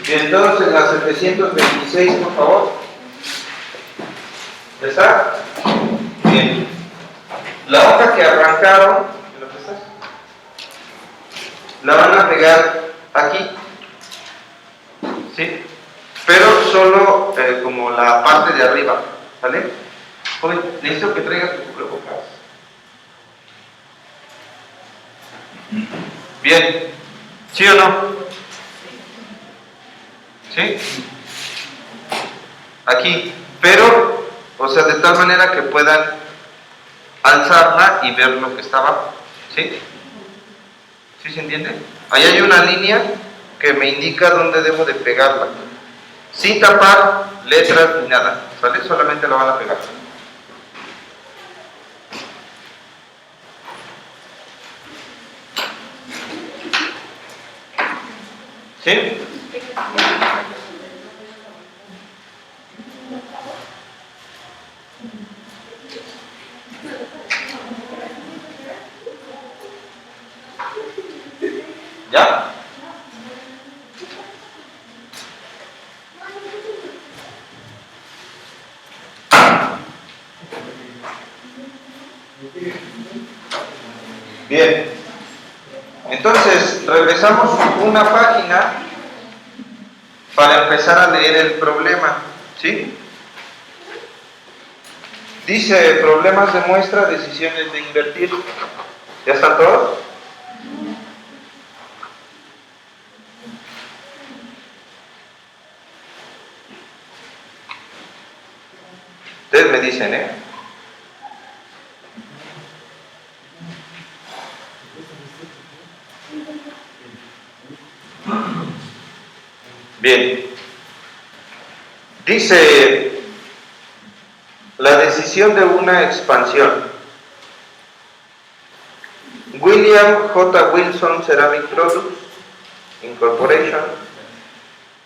Bien, entonces la 726, por favor. ¿Ya está? Bien. La hoja que arrancaron, la van a pegar aquí, ¿sí? Pero solo como la parte de arriba, ¿vale? Joven, necesito que traigas tu cubrebocas. Bien, ¿sí o no? ¿Sí? Aquí, pero, o sea, de tal manera que puedan alzarla y ver lo que está abajo, ¿sí? ¿Sí se entiende? Ahí hay una línea que me indica dónde debo de pegarla, sin tapar letras ni nada, ¿sale? Solamente la van a pegar. ¿Sí? ¿Ya? Bien. Entonces, regresamos una página para empezar a leer el problema, ¿sí? Dice, problemas de muestra, decisiones de invertir. ¿Ya están todos? Ustedes me dicen, ¿eh? Bien. Dice, la decisión de una expansión. William J. Wilson Ceramic Products Incorporation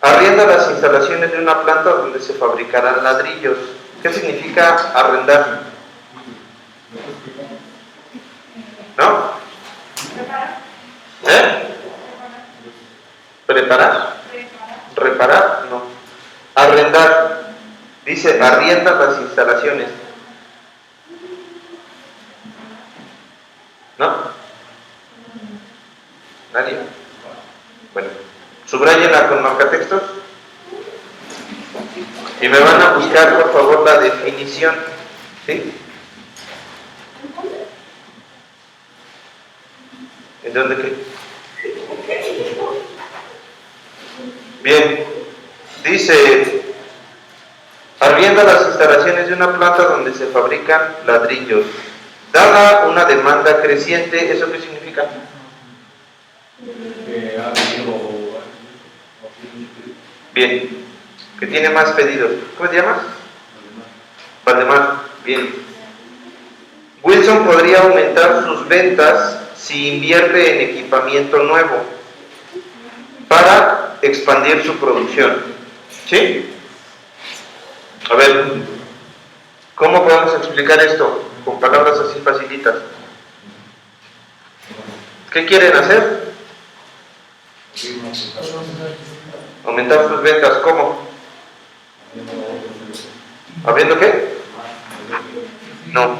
arrienda las instalaciones de una planta donde se fabricarán ladrillos. ¿Qué significa arrendar? ¿No? ¿Eh? ¿Preparar? ¿Reparar? No. Arrendar. Dice, arrienda las instalaciones. ¿No? ¿Nadie? Bueno, subrayenla con marcatextos y me van a buscar, por favor, la definición. ¿Sí? ¿En dónde qué? Bien, dice, arrienda las instalaciones de una planta donde se fabrican ladrillos. Dada una demanda creciente, ¿eso qué significa? Bien, que tiene más pedidos. ¿Cómo te llamas? Valdemar. Bien. Wilson podría aumentar sus ventas si invierte en equipamiento nuevo para expandir su producción. ¿Sí? A ver, ¿cómo podemos explicar esto? Con palabras así facilitas. ¿Qué quieren hacer? Aumentar sus ventas, ¿cómo? ¿Habiendo qué? No.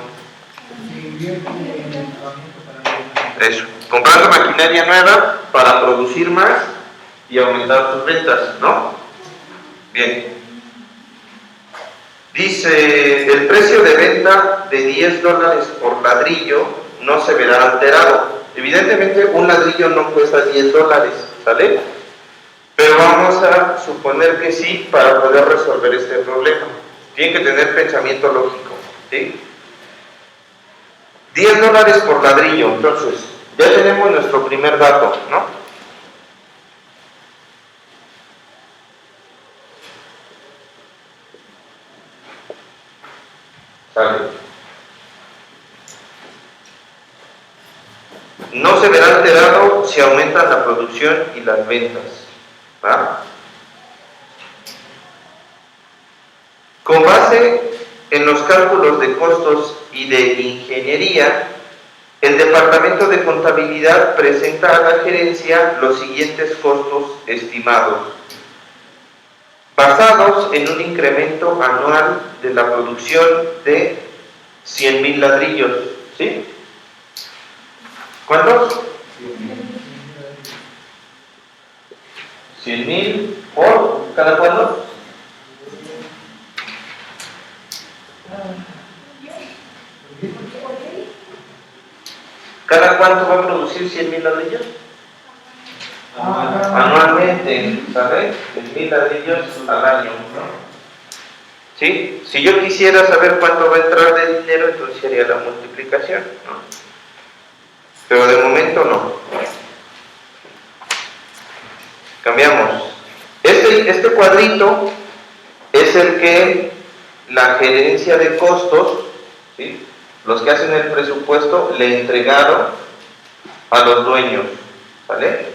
Eso, comprando maquinaria nueva para producir más y aumentar sus ventas, ¿no? Bien. Dice, el precio de venta de $10 por ladrillo no se verá alterado. Evidentemente un ladrillo no cuesta $10, ¿sale? Pero vamos a suponer que sí para poder resolver este problema. Tienen que tener pensamiento lógico, ¿sí? $10 por ladrillo, entonces ya tenemos nuestro primer dato, ¿no? ¿Sale? No se verá alterado si aumentan la producción y las ventas, ¿va? Con base en los cálculos de costos y de ingeniería, el Departamento de Contabilidad presenta a la gerencia los siguientes costos estimados. basados en un incremento anual de la producción de 100,000 ladrillos, ¿sí? ¿Cuántos? 100,000 por cada cuándo. ¿Cada cuánto va a producir 100,000 ladrillos? Anualmente, ¿sabes? 100,000 ladrillos al año, ¿no? ¿Sí? Si yo quisiera saber cuánto va a entrar de dinero, entonces haría la multiplicación, ¿no? Pero de momento no. Cambiamos. Este cuadrito es el que la gerencia de costos, ¿sí?, los que hacen el presupuesto, le entregaron a los dueños, ¿vale?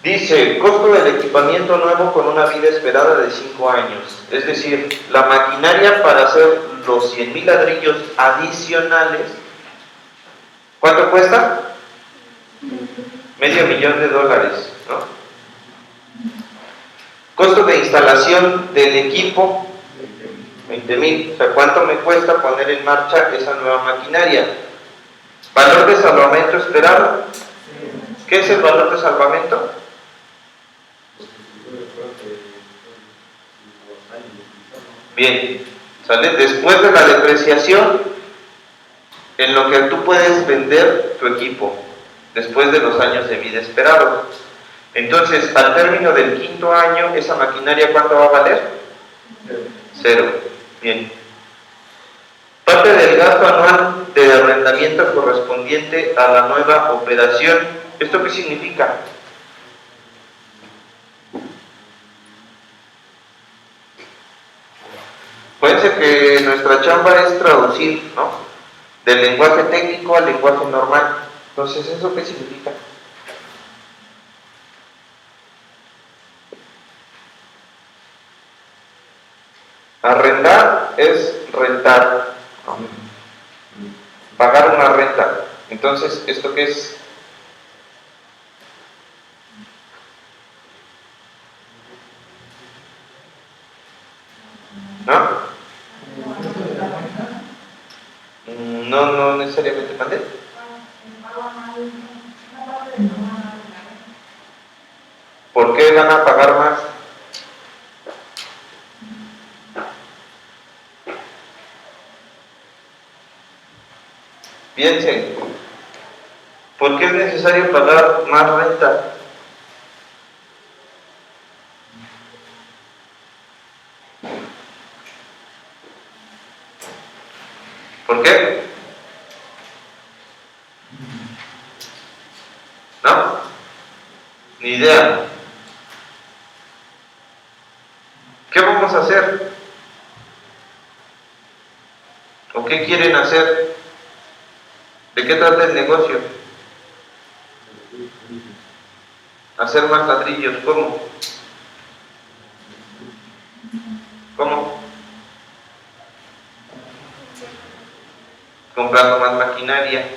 Dice, costo del equipamiento nuevo con una vida esperada de 5 años. Es decir, la maquinaria para hacer los 100,000 ladrillos adicionales, ¿cuánto cuesta? $500,000, ¿no? Costo de instalación del equipo, 20,000. O sea, ¿cuánto me cuesta poner en marcha esa nueva maquinaria? Valor de salvamento esperado. ¿Qué es el valor de salvamento? Bien, ¿sale? Después de la depreciación, en lo que tú puedes vender tu equipo, después de los años de vida esperados. Entonces, al término del 5.º año, ¿esa maquinaria cuánto va a valer? 0. Bien. Parte del gasto anual de arrendamiento correspondiente a la nueva operación. ¿Esto qué significa? Acuérdense que nuestra chamba es traducir, ¿no?, del lenguaje técnico al lenguaje normal. Entonces, ¿eso qué significa? Arrendar es rentar, ¿no?, pagar una renta. Entonces, ¿esto qué es? ¿No? No necesariamente mandé. ¿Por qué van a pagar más? Piensen, ¿por qué es necesario pagar más renta? ¿Por qué? ¿No? Ni idea. ¿Qué vamos a hacer? ¿O qué quieren hacer? ¿De qué trata el negocio? Hacer más ladrillos. ¿Cómo? ¿Cómo? Comprando más maquinaria.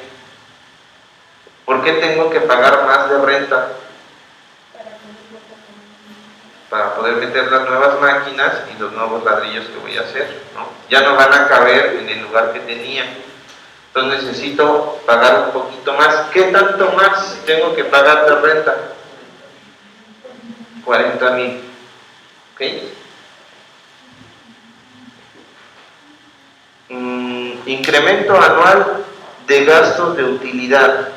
¿Por qué tengo que pagar más de renta? Para poder meter las nuevas máquinas y los nuevos ladrillos que voy a hacer, ¿no? Ya no van a caber en el lugar que tenía. Entonces necesito pagar un poquito más. ¿Qué tanto más tengo que pagar de renta? 40,000. ¿Ok? Incremento anual de gastos de utilidad.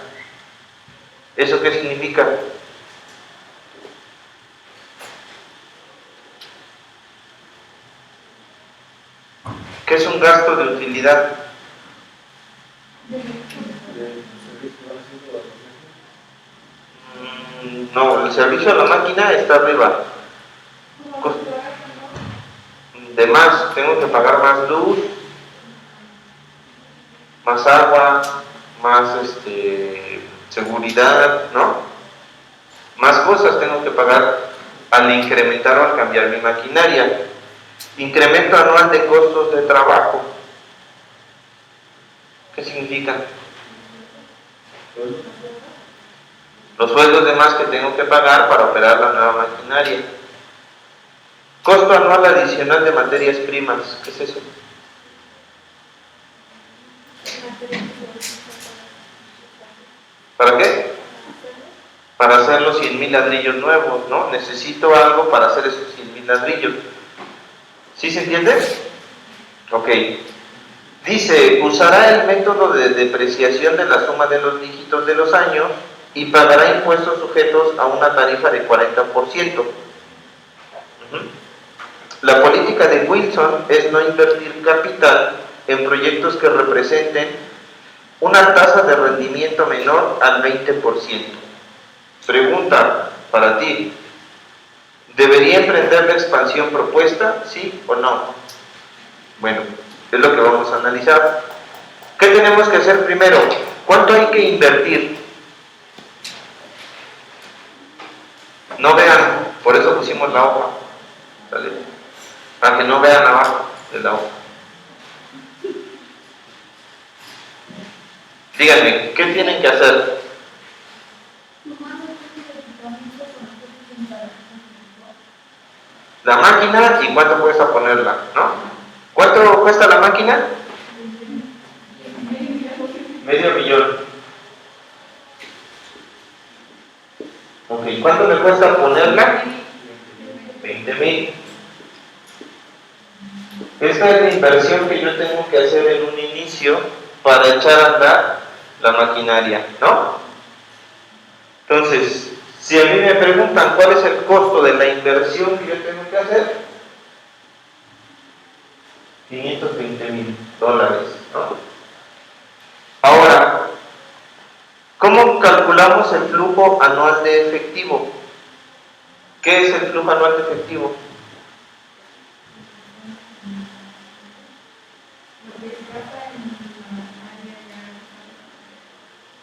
¿Eso qué significa? ¿Qué es un gasto de utilidad? No, el servicio a la máquina está arriba. De más, tengo que pagar más luz, más agua, más seguridad, ¿no? Más cosas tengo que pagar al incrementar o al cambiar mi maquinaria. Incremento anual de costos de trabajo. ¿Qué significa? Los sueldos de más que tengo que pagar para operar la nueva maquinaria. Costo anual adicional de materias primas. ¿Qué es eso? ¿Para qué? Para hacer los 100,000 ladrillos nuevos, ¿no? Necesito algo para hacer esos 100,000 ladrillos. ¿Sí se entiende? Ok. Dice, usará el método de depreciación de la suma de los dígitos de los años y pagará impuestos sujetos a una tarifa de 40%. La política de Wilson es no invertir capital en proyectos que representen una tasa de rendimiento menor al 20%. Pregunta para ti, ¿debería emprender la expansión propuesta? ¿Sí o no? Bueno, es lo que vamos a analizar. ¿Qué tenemos que hacer primero? ¿Cuánto hay que invertir? No vean, por eso pusimos la hoja, ¿sale? Para que no vean abajo de la hoja. Díganme, ¿qué tienen que hacer? La máquina y cuánto cuesta ponerla, ¿no? ¿Cuánto cuesta la máquina? $500,000. Ok, ¿cuánto me cuesta ponerla? 20,000. Esta es la inversión que yo tengo que hacer en un inicio para echar a andar la maquinaria, ¿no? Entonces, si a mí me preguntan cuál es el costo de la inversión que yo tengo que hacer, $520,000, ¿no? Ahora, ¿cómo calculamos el flujo anual de efectivo? ¿Qué es el flujo anual de efectivo?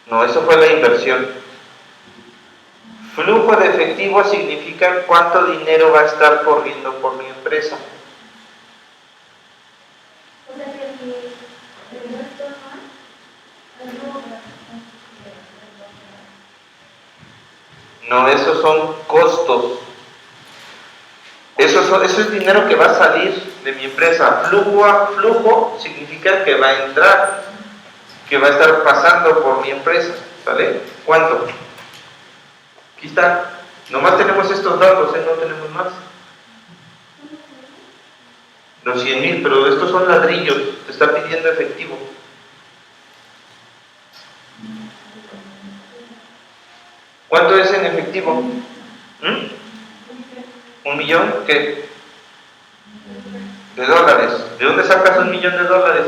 No, eso fue la inversión. Flujo de efectivo significa cuánto dinero va a estar corriendo por mi empresa. No, esos son costos. Eso es dinero que va a salir de mi empresa. Flujo significa que va a entrar, que va a estar pasando por mi empresa. ¿Sale? ¿Cuánto? Aquí está. Nomás tenemos estos datos, no tenemos más. Los 100,000, pero estos son ladrillos. Te está pidiendo efectivo. ¿Cuánto es en efectivo? ¿1 millón? ¿Qué? De dólares. ¿De dónde sacas $1 millón de dólares?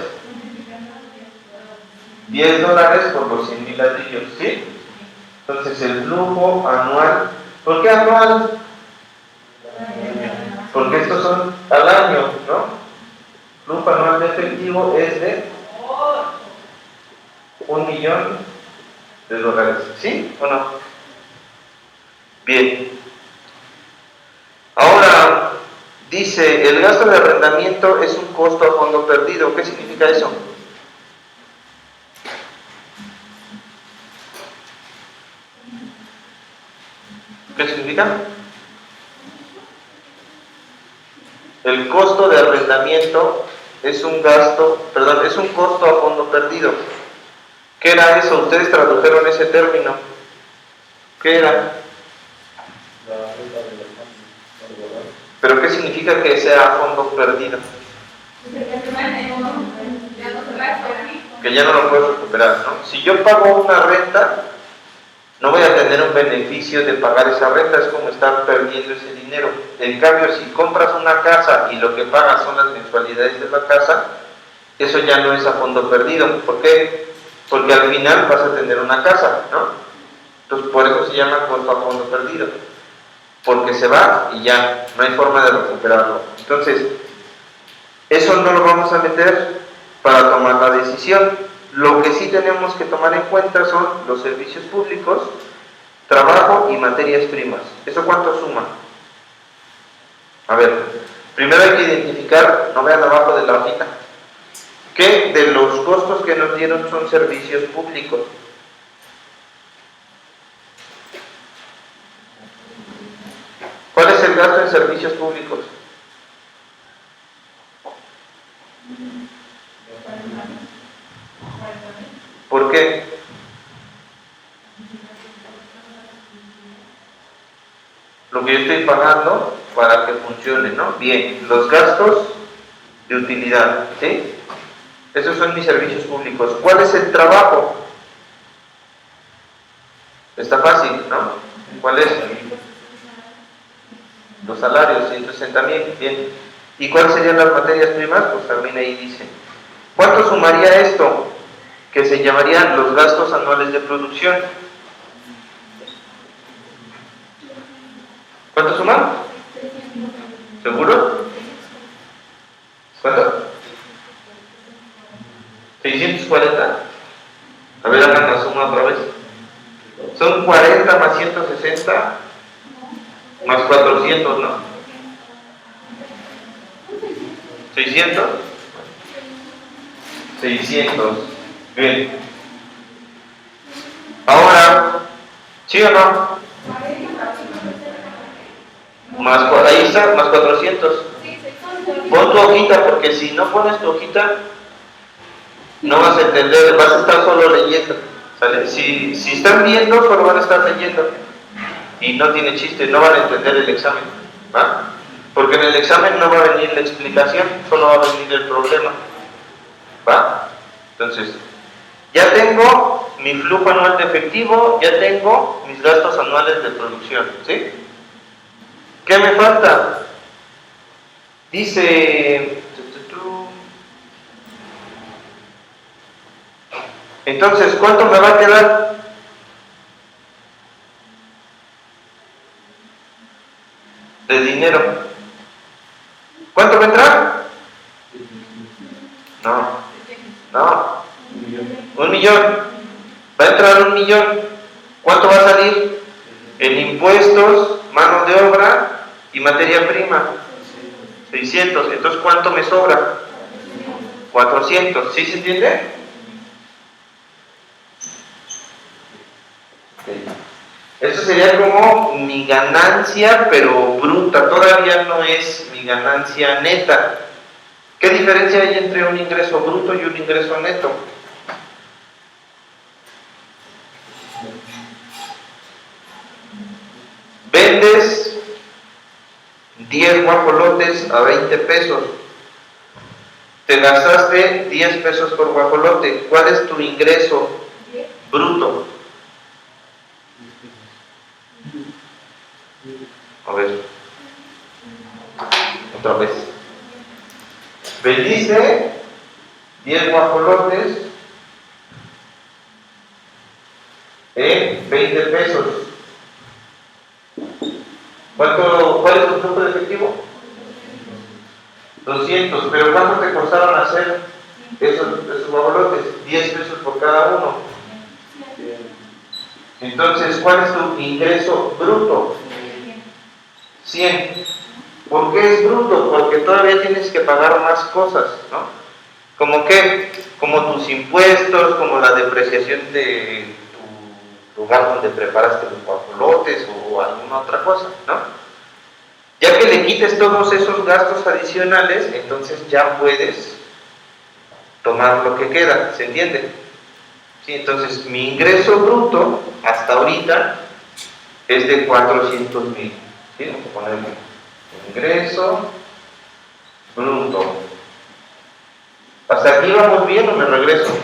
$10 por los 100,000 ladrillos, ¿sí? Entonces el flujo anual, ¿por qué anual? Porque estos son al año, ¿no? Flujo anual de efectivo es de $1 millón de dólares, ¿sí o no? Bien. Ahora, dice, el gasto de arrendamiento es un costo a fondo perdido. ¿Qué significa eso? ¿Qué significa? El costo de arrendamiento es un es un costo a fondo perdido. ¿Qué era eso? Ustedes tradujeron ese término. ¿Qué era? ¿Pero qué significa que sea a fondo perdido? Que ya no lo puedo recuperar, ¿no? Si yo pago una renta, no voy a tener un beneficio de pagar esa renta, es como estar perdiendo ese dinero. En cambio, si compras una casa y lo que pagas son las mensualidades de la casa, eso ya no es a fondo perdido. ¿Por qué? Porque al final vas a tener una casa, ¿no? Entonces, por eso se llama costo a fondo perdido. Porque se va y ya, no hay forma de recuperarlo. Entonces, eso no lo vamos a meter para tomar la decisión. Lo que sí tenemos que tomar en cuenta son los servicios públicos, trabajo y materias primas. ¿Eso cuánto suma? A ver, primero hay que identificar, no vean abajo de la hojita, que de los costos que nos dieron son servicios públicos. ¿Cuál es el gasto en servicios públicos? qué? Lo que yo estoy pagando para que funcione, ¿no? Bien, los gastos de utilidad, ¿sí? Esos son mis servicios públicos. ¿Cuál es el trabajo? Está fácil, ¿no? ¿Cuál es? Los salarios, 160,000, bien. ¿Y cuáles serían las materias primas? Pues también ahí dice. ¿Cuánto sumaría esto? Que se llamarían los gastos anuales de producción. ¿Cuánto suma? ¿Seguro? ¿Cuánto? 640. A ver, hagan la suma otra vez. Son 40 más 160 más 400, ¿no? 600. 600. Bien. Ahora, ¿sí o no? Ahí está, más 400. Pon tu hojita, porque si no pones tu hojita, no vas a entender, vas a estar solo leyendo. ¿Sale? Si están viendo, solo van a estar leyendo. Y no tiene chiste, no van a entender el examen. ¿Va? Porque en el examen no va a venir la explicación, solo va a venir el problema. ¿Va? Entonces, ya tengo mi flujo anual de efectivo, ya tengo mis gastos anuales de producción. ¿Sí? ¿Qué me falta? Dice... Entonces, ¿cuánto me va a quedar? De dinero. ¿Cuánto va a entrar? No. 1,000,000. Va a entrar 1,000,000. ¿Cuánto va a salir? En impuestos, mano de obra y materia prima. 600. Entonces, ¿cuánto me sobra? 400. ¿Sí se entiende? Eso sería como mi ganancia, pero bruta. Todavía no es mi ganancia neta. ¿Qué diferencia hay entre un ingreso bruto y un ingreso neto? Vendes 10 guajolotes a 20 pesos. Te gastaste 10 pesos por guajolote. ¿Cuál es tu ingreso bruto? A ver. Otra vez. Vendiste 10 guajolotes en 20 pesos. ¿Cuál es tu flujo de efectivo? 200. ¿Pero cuánto te costaron hacer esos guajolotes? 10 pesos por cada uno. Entonces, ¿cuál es tu ingreso bruto? 100. ¿Por qué es bruto? Porque todavía tienes que pagar más cosas, ¿no? ¿Como qué? Como tus impuestos, como la depreciación de tu lugar donde preparaste los guajolotes o alguna otra cosa, ¿no? Ya que le quites todos esos gastos adicionales, entonces ya puedes tomar lo que queda, ¿se entiende? Sí, entonces mi ingreso bruto hasta ahorita es de 400,000. ¿Sí? Vamos a ponerle ingreso bruto. ¿Hasta aquí vamos bien o me regreso?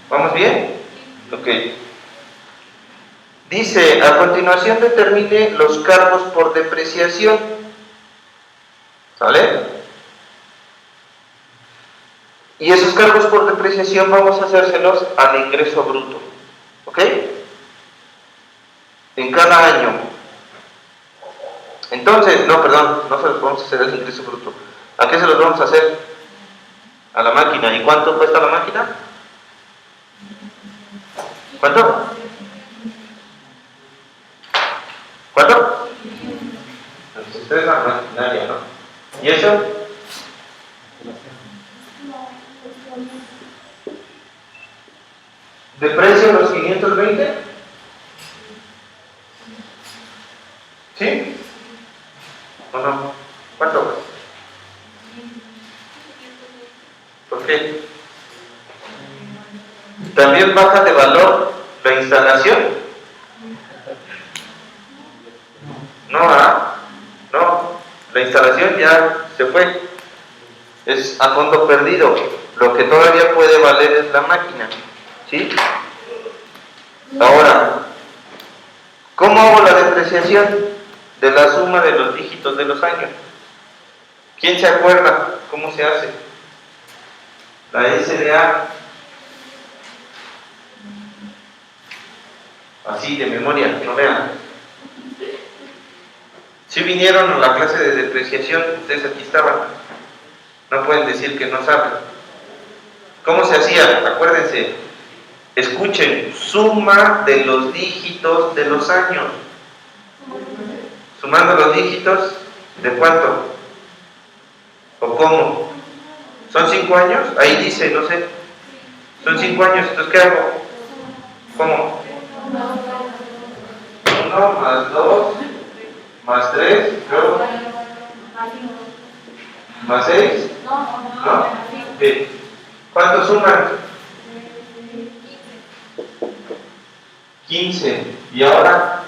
¿Vamos bien? Ok. Dice, a continuación determine los cargos por depreciación. ¿Sale? Y esos cargos por depreciación vamos a hacérselos al ingreso bruto. ¿Ok? En cada año. Entonces, no se los vamos a hacer al ingreso bruto. ¿A qué se los vamos a hacer? A la máquina. ¿Y cuánto cuesta la máquina? ¿Cuánto? ¿Cuánto? Entonces, esta es la maquinaria, ¿no? ¿Y eso? ¿De precio los 520? ¿Sí? ¿O no? ¿Cuánto? ¿Por qué? También baja de valor la instalación. No, no, la instalación ya se fue. Es a fondo perdido. Lo que todavía puede valer es la máquina. ¿Sí? Ahora, ¿cómo hago la depreciación de la suma de los dígitos de los años? ¿Quién se acuerda cómo se hace? La SDA. Así de memoria, no vean. Si vinieron a la clase de depreciación, ustedes aquí estaban. No pueden decir que no saben. ¿Cómo se hacía? Acuérdense. Escuchen, suma de los dígitos de los años. Sumando los dígitos, ¿de cuánto? ¿O cómo? ¿Son 5 años? Ahí dice, no sé. Son 5 años, entonces ¿qué hago? ¿Cómo? 1 más 2 más 3, luego más 6. ¿No? Bien. ¿Cuánto suman? 15. ¿Y ahora?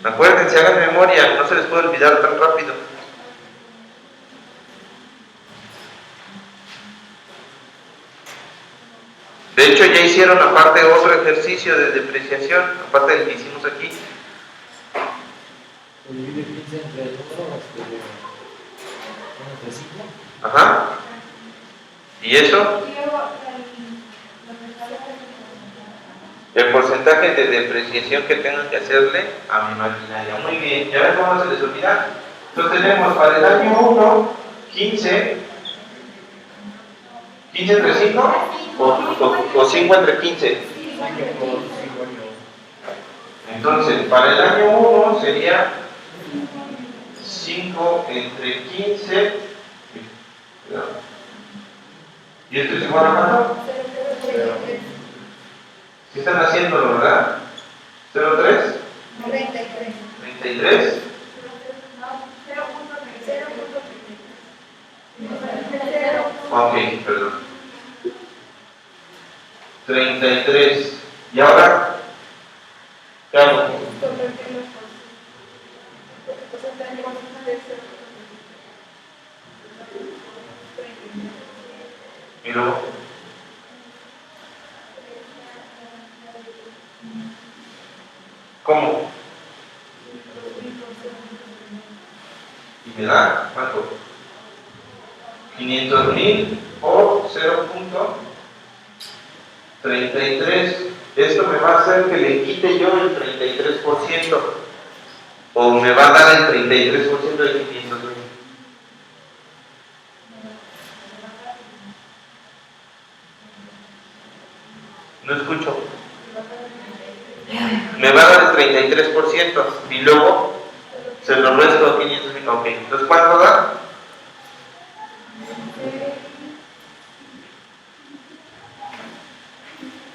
Acuérdense, hagan memoria, no se les puede olvidar tan rápido. De hecho, ya hicieron aparte otro ejercicio de depreciación, aparte del que hicimos aquí. Divide 15 entre el número entre 5. Ajá. ¿Y eso? El porcentaje de depreciación que tengan que hacerle a mi maquinaria. Muy bien, ya ven cómo se les olvida. Entonces tenemos para el año 1, 15. ¿15 entre 5? ¿O 5 entre 15? Entonces, para el año 1 sería 5 entre 15. ¿Y esto es igual a cuánto? ¿Sí están haciéndolo, verdad? ¿03? 33. Ok, perdón. 33. ¿Y ahora? ¿Qué hago? Y luego. ¿Cómo? Y me da, ¿cuánto? 500,000 por 0.33. Esto me va a hacer que le quite yo el 33%. O me va a dar el 33% de 500,000. No escucho. Me va a dar el 33% y luego se lo resto a 500,000. Ok, entonces ¿cuánto da?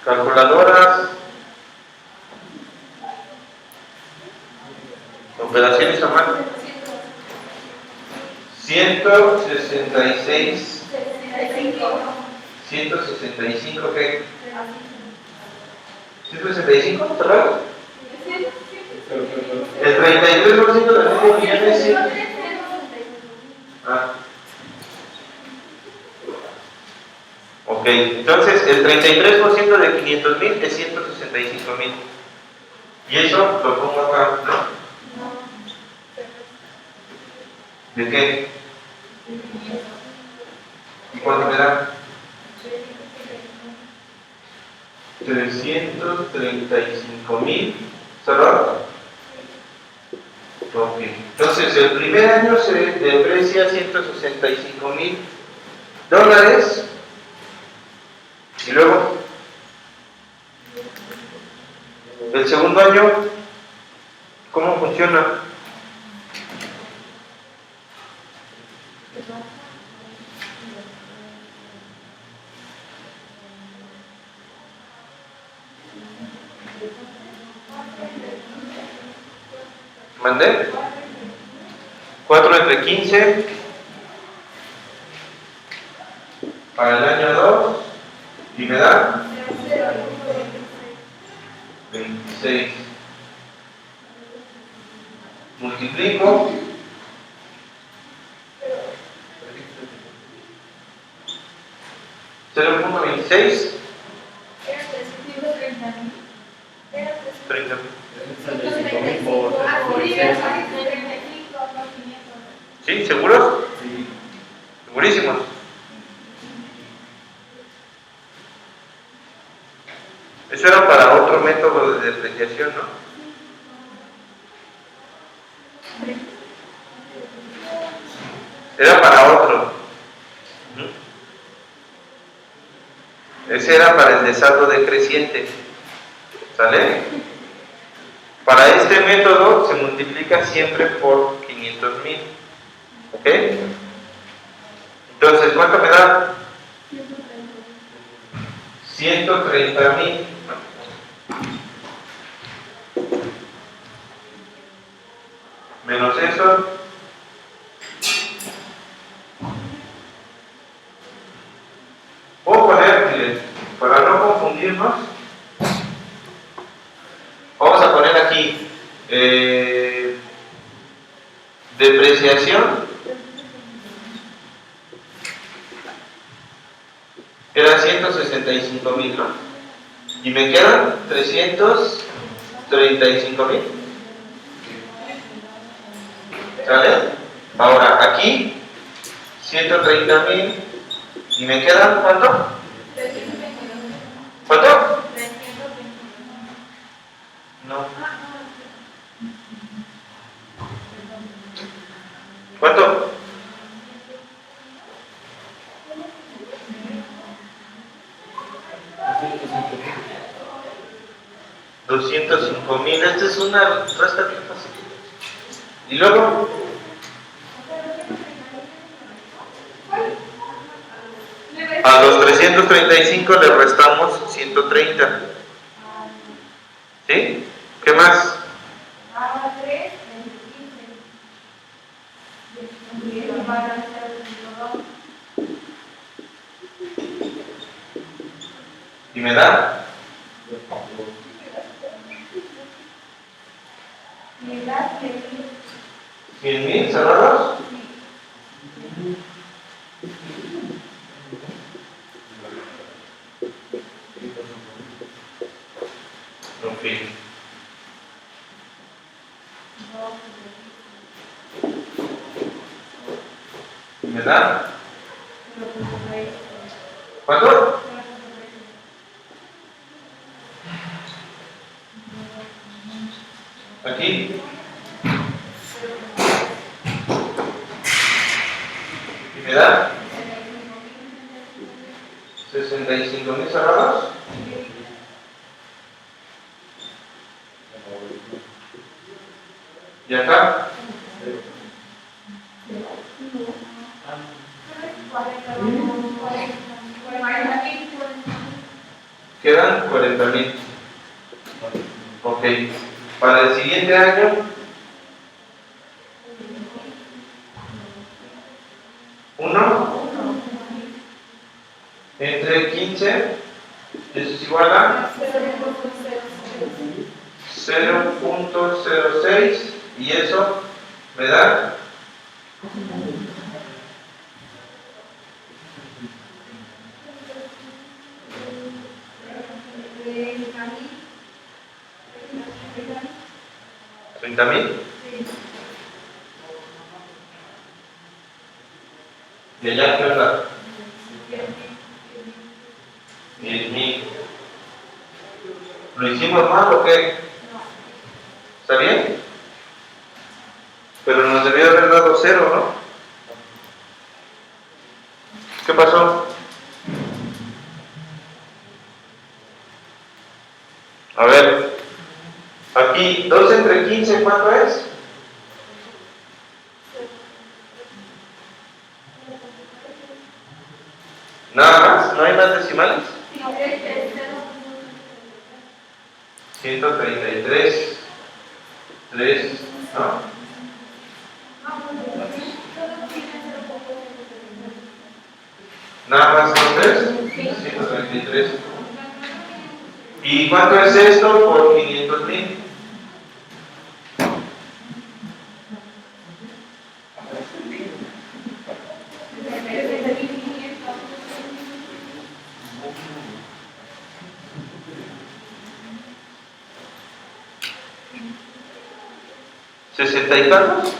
Calculadoras, operaciones a mano. 166. 165, ¿qué? 165, ¿cerrado? El 33% de los millones, sí. Ok, entonces el 33% de 500,000 es 165,000. Y eso lo pongo acá, ¿no? ¿De qué? ¿Y cuánto me da? 335,000. ¿Cerrado? Ok. Entonces el primer año se deprecia $165,000. Y luego, el segundo año, ¿cómo funciona? ¿Mandé? 4 entre 15 para el año 2. me da 26. Multiplico 0.26. 30.000. ¿Sí? ¿Seguros? Sí. ¿Segurísimos? Eso era para otro método de depreciación, ¿no? Era para otro. Ese era para el de saldo decreciente. ¿Sale? Para este método se multiplica siempre por 500,000. ¿Ok? Entonces, ¿cuánto me da? 130,000. Menos eso. Puedo poner, miren, para no confundirnos, vamos a poner aquí depreciación. Eran 165,000, ¿no? Y me quedan 335,000. ¿Sale? Ahora, aquí 130,000. ¿Y me quedan cuánto? ¿Cuánto? No. ¿Cuánto? 205,000. Esta es una resta bien fácil. Y luego, a los 335 le restamos 130. ¿Sí? ¿Qué más? ¿Y me da? 100,000 cerrados. En fin. ¿Y me da? ¿Cuánto? Aquí. ¿Y me da? 65,000 cerrados. ¿Y acá? Quedan 40,000. Ok. Para el siguiente año, uno entre 15, eso es igual a 0.06, y eso me da 30,000. ¿Y allá qué onda? 10,000. ¿Lo hicimos mal o qué? ¿Está bien? Pero nos debió haber dado 0, ¿no? ¿Qué pasó? A ver, aquí 2 entre 15, ¿cuánto es? Nada más, ¿no hay más decimales? 133, 3, ¿no? Nada más son 3. 133. ¿Y cuánto es esto por 500,000? ¿60 y tantos?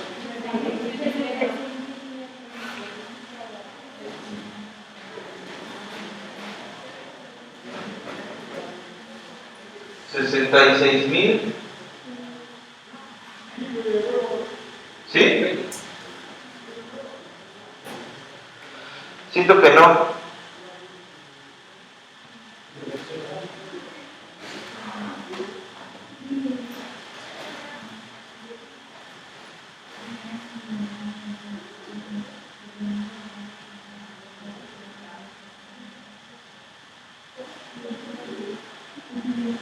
¿66,000? ¿Sí? Siento que no.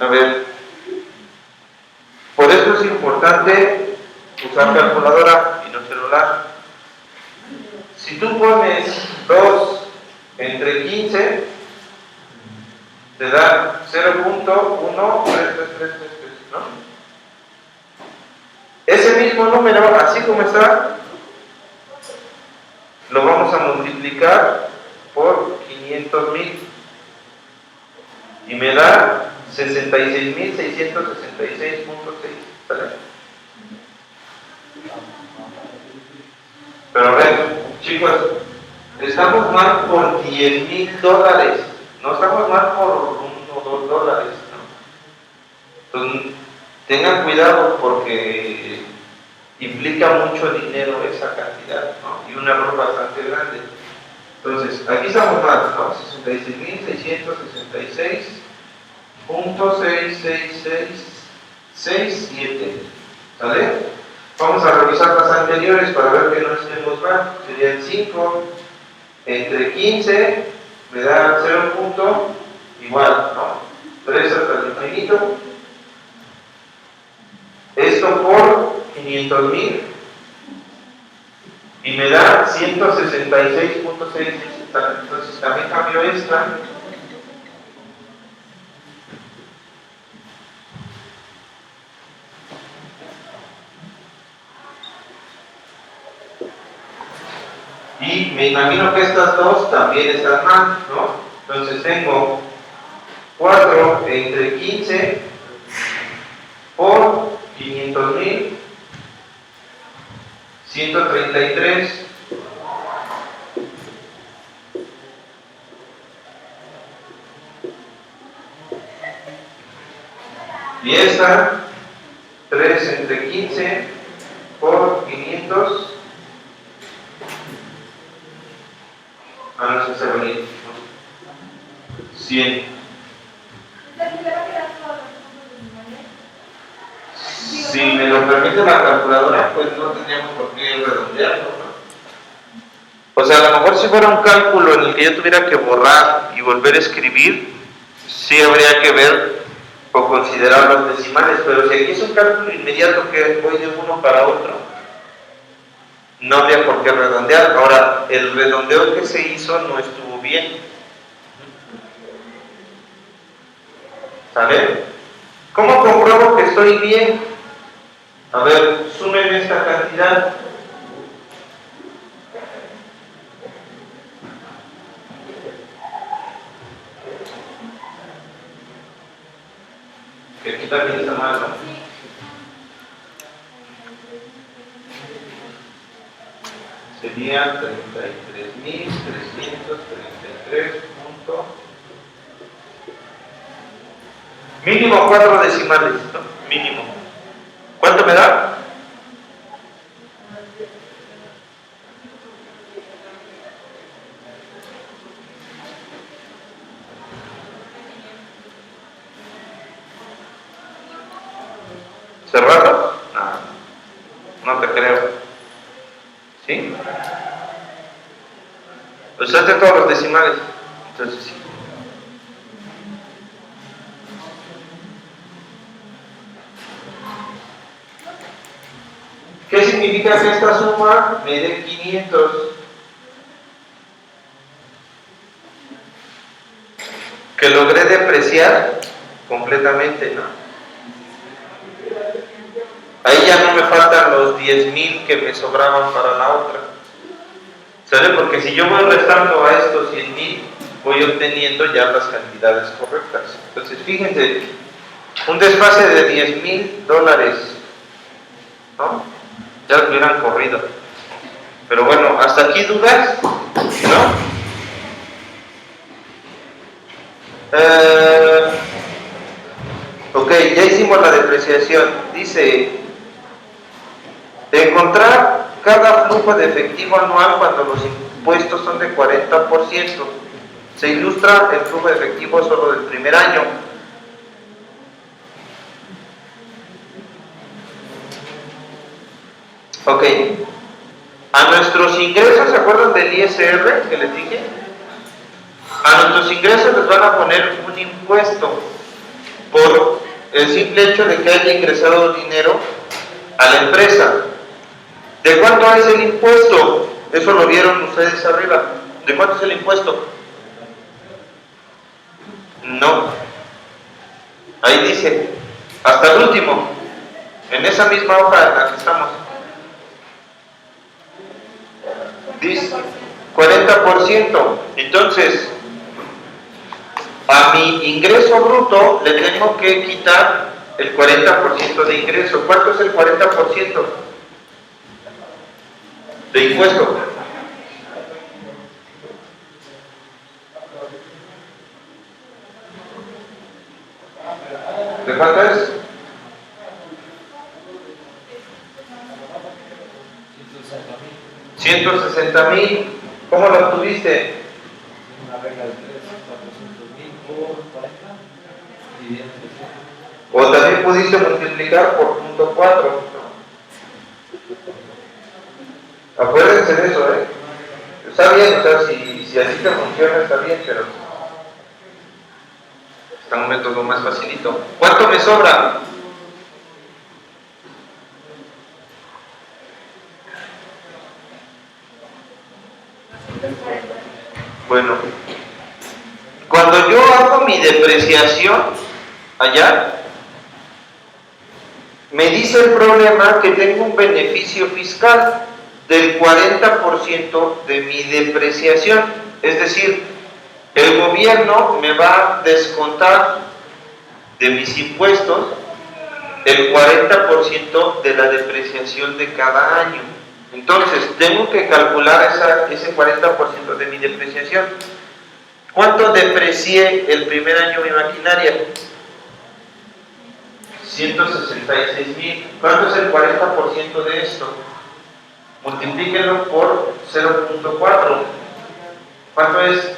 A ver, por eso es importante usar calculadora y no celular. Si tú pones 2 entre 15, te da 0.13333, ¿no? Ese mismo número, así como está, lo vamos a multiplicar por 500,000 y me da 66,666.6, ¿vale? Pero a ver, chicos, estamos mal por $10,000, no estamos mal por $1 o $2, ¿no? Entonces, tengan cuidado porque implica mucho dinero esa cantidad, ¿no? Y un error bastante grande. Entonces, aquí estamos mal, ¿no? 66,666.66667, ¿vale? Vamos a revisar las anteriores para ver que no estemos mal. Serían 5 entre 15, me da 0 punto, igual, ¿no? 3 hasta el infinito. Esto por 500,000 y me da 166.6. Entonces también cambio esta. Y me imagino que estas dos también están mal, ¿no? Entonces tengo 4 entre 15 por 500,000, 133. Y esta, 3 entre 15 por 500. No se hace venir, 100. Si me lo permite la calculadora, pues no tendríamos por qué redondearlo, ¿no? O sea, a lo mejor si fuera un cálculo en el que yo tuviera que borrar y volver a escribir, sí habría que ver o considerar los decimales, pero si aquí es un cálculo inmediato que voy de uno para otro, no habría por qué redondear. Ahora, el redondeo que se hizo no estuvo bien. ¿Sale? ¿Cómo compruebo que estoy bien? A ver, sumen esta cantidad. Que aquí también está mal, ¿no? Sería 33,333 punto. Mínimo 4 decimales, ¿no? Mínimo. ¿Cuánto me da? ¿Cerrado? No te creo. ¿Sí? Usaste todos los decimales. Entonces sí. ¿Qué significa que esta suma me dé 500? que logré depreciar completamente, ¿no? Ahí ya no me faltan los 10,000 que me sobraban para la otra. ¿Sale? Porque si yo voy restando a estos 100,000, voy obteniendo ya las cantidades correctas. Entonces, fíjense, un desfase de $10,000, ¿no? Ya lo hubieran corrido. Pero bueno, hasta aquí dudas, ¿no? Ok, ya hicimos la depreciación. Dice, encontrar cada flujo de efectivo anual cuando los impuestos son de 40%. Se ilustra el flujo de efectivo solo del primer año. Ok, a nuestros ingresos, ¿se acuerdan del ISR que les dije? A nuestros ingresos les van a poner un impuesto por el simple hecho de que haya ingresado dinero a la empresa. ¿De cuánto es el impuesto? Eso lo vieron ustedes arriba. ¿De cuánto es el impuesto? No. Ahí dice, hasta el último, en esa misma hoja en la que estamos. Dice 40%. Entonces, a mi ingreso bruto le tengo que quitar el 40% de ingreso. ¿Cuánto es el 40% de impuesto? ¿De cuánto es? 160,000. ¿Cómo lo obtuviste? Una regla de 3, 400,000 por 40, dividiendo O también pudiste multiplicar por 0.4. Acuérdense de eso, ¿eh? Está bien, o sea, si así te funciona, está bien, pero está un método más facilito. ¿Cuánto me sobra? Bueno, cuando yo hago mi depreciación allá, me dice el problema que tengo un beneficio fiscal del 40% de mi depreciación. Es decir, el gobierno me va a descontar de mis impuestos el 40% de la depreciación de cada año. Entonces, tengo que calcular ese 40% de mi depreciación. ¿Cuánto deprecié el primer año mi maquinaria? 166,000. ¿Cuánto es el 40% de esto? Multiplíquenlo por 0.4. ¿Cuánto es?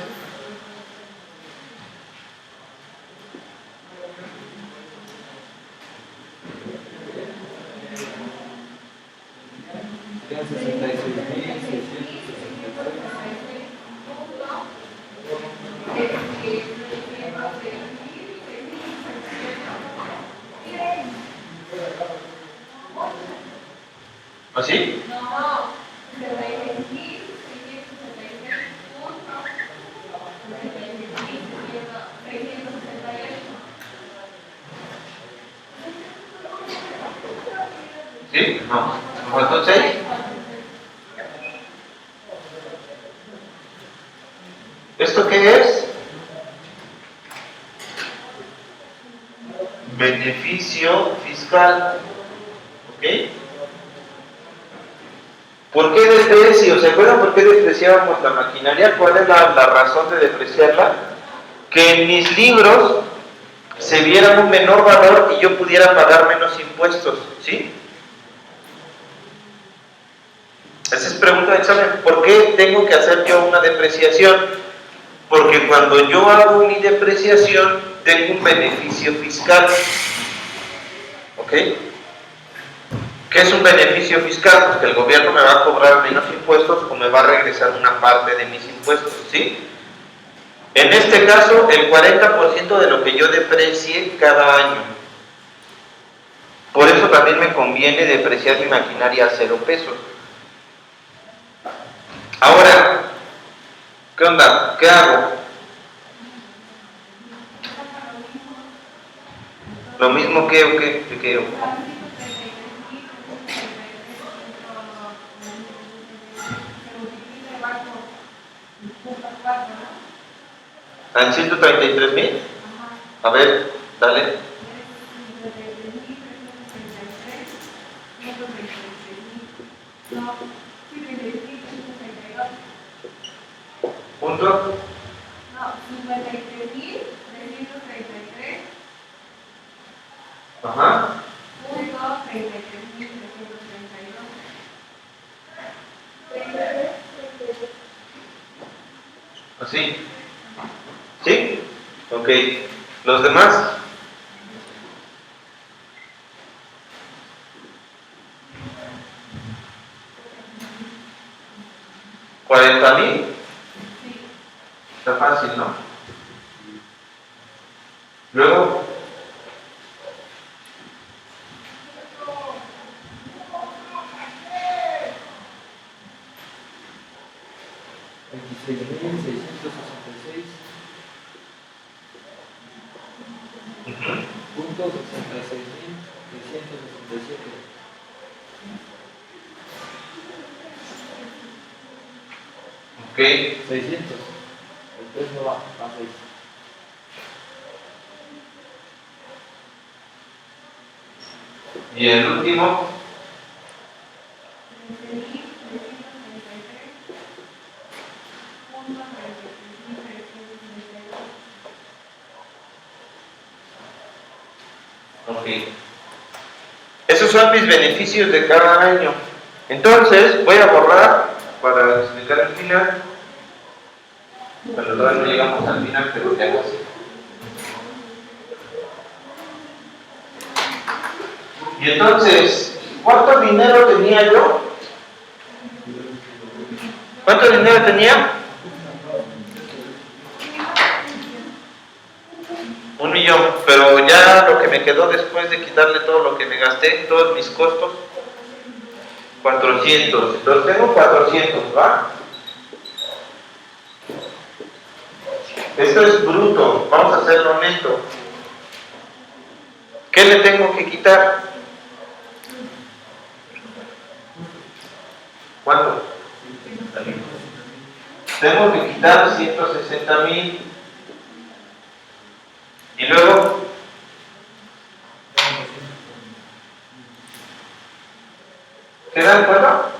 Quedan 66,666. ¿Así? ¿Sí? No. ¿Me faltó 6? ¿Esto qué es? Beneficio fiscal. ¿Ok? ¿Por qué deprecio? ¿Se acuerdan por qué depreciábamos la maquinaria? ¿Cuál es la razón de depreciarla? Que en mis libros se viera un menor valor y yo pudiera pagar menos impuestos. ¿Sí? Esa es pregunta de examen. ¿Por qué tengo que hacer yo una depreciación? Porque cuando yo hago mi depreciación, tengo un beneficio fiscal. ¿Ok? ¿Qué es un beneficio fiscal? Pues que el gobierno me va a cobrar menos impuestos o me va a regresar una parte de mis impuestos. ¿Sí? En este caso, el 40% de lo que yo deprecie cada año. Por eso también me conviene depreciar mi maquinaria a 0 pesos. Ahora, ¿qué onda? ¿Qué hago? Lo mismo que o que. ¿Al 133,000? A ver, dale. ¿Punto? No, 53,333. Ajá. Punto 33,332. ¿Así? ¿Sí? Ok. ¿Los demás? ¿40,000? Está fácil, ¿no? Luego, punto 66,367. ok. 600. El 3 no va, va 6. Y el último, 13,333,332. ok. Esos son mis beneficios de cada año. Entonces, voy a borrar para explicar el final. Bueno, todavía no llegamos al final, pero ya casi. Y entonces, ¿cuánto dinero tenía yo? ¿Cuánto dinero tenía? 1,000,000, pero ya lo que me quedó después de quitarle todo lo que me gasté, todos mis costos, 400. Entonces tengo 400, ¿va? Esto es bruto, vamos a hacerlo neto. ¿Qué le tengo que quitar? ¿Cuánto? Tengo que quitar 160,000. Y luego, ¿quedan cuánto?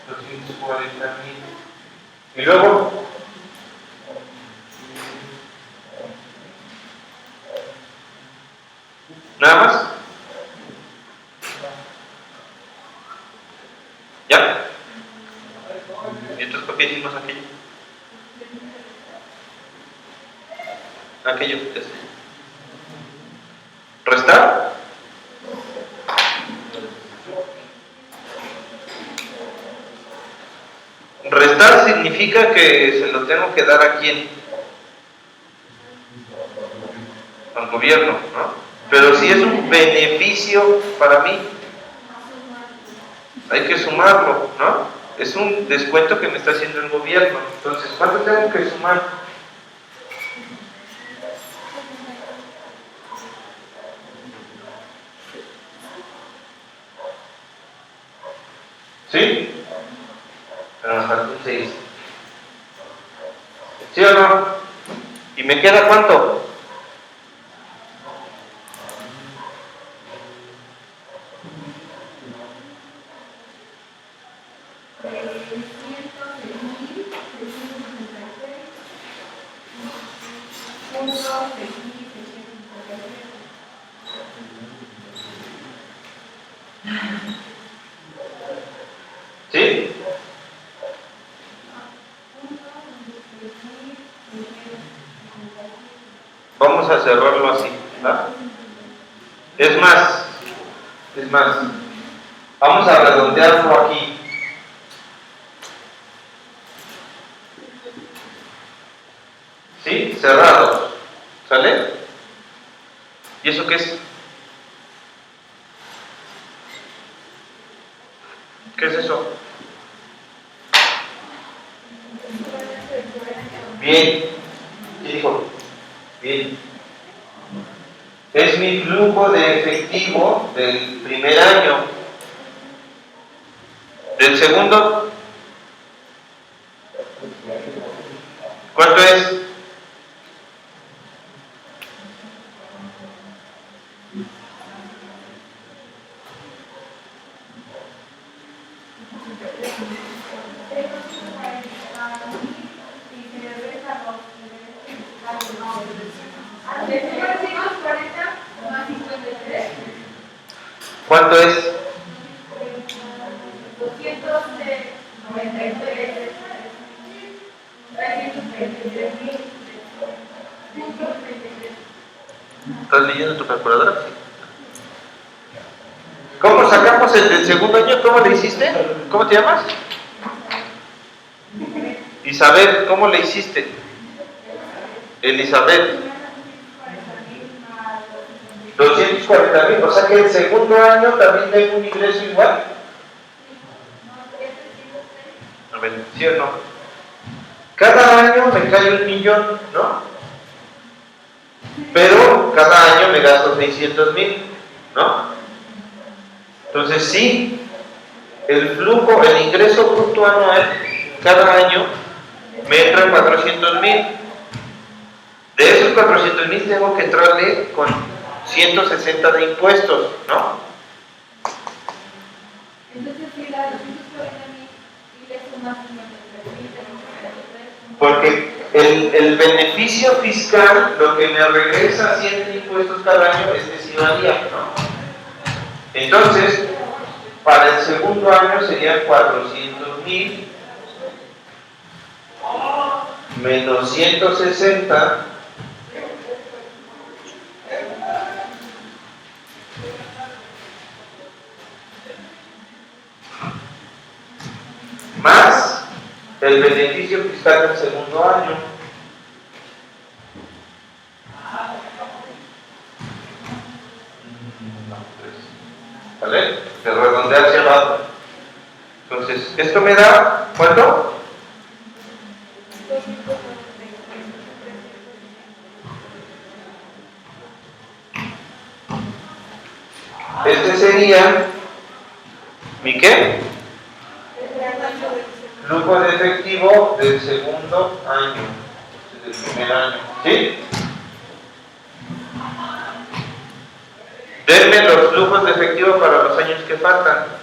240,000. Y luego, ¿nada más? ¿Ya? ¿Y entonces por qué hicimos aquello? Aquello, ¿restar? Restar significa que se lo tengo que dar a quién? Al gobierno, ¿no? Pero si es un beneficio para mí, hay que sumarlo, ¿no? Es un descuento que me está haciendo el gobierno. Entonces, ¿cuánto tengo que sumar? ¿Sí? Pero nos falta un 6. ¿Sí o no? ¿Y me queda cuánto? ¿Sí? Vamos a cerrarlo así, ¿verdad? Es más, vamos a redondearlo aquí. ¿Sí? Cerrados. ¿Sale? ¿Y eso qué es? ¿Qué es eso? Bien. ¿Qué dijo? Bien. mi flujo de efectivo del primer año. Del segundo, ¿cuánto es? ¿Cuánto es? 293. ¿Estás leyendo tu calculadora? ¿Cómo sacamos el del segundo año? ¿Cómo le hiciste? ¿Cómo te llamas? Isabel, ¿cómo le hiciste? Elizabeth. 240,000. O sea que el segundo año también tengo un ingreso igual. A ver, ¿sí o no? Cada año me cae 1,000,000, ¿no? Pero cada año me gasto 600,000, ¿no? Entonces sí, el flujo, el ingreso bruto anual cada año me entra 400,000. De esos 400,000 tengo que entrarle con 160 de impuestos, ¿no? Entonces, si la 240,000 y le sumas 53,000, Porque el beneficio fiscal, lo que me regresa haciendo impuestos cada año es decimalía, ¿no? Entonces, para el segundo año serían 400,000 menos 160 más el beneficio fiscal del segundo año. ¿Vale? De redondear hacia abajo. Entonces, esto me da, ¿cuánto? Este sería ¿mi qué? Flujo de efectivo del segundo año, del primer año, ¿sí? Denme los flujos de efectivo para los años que faltan.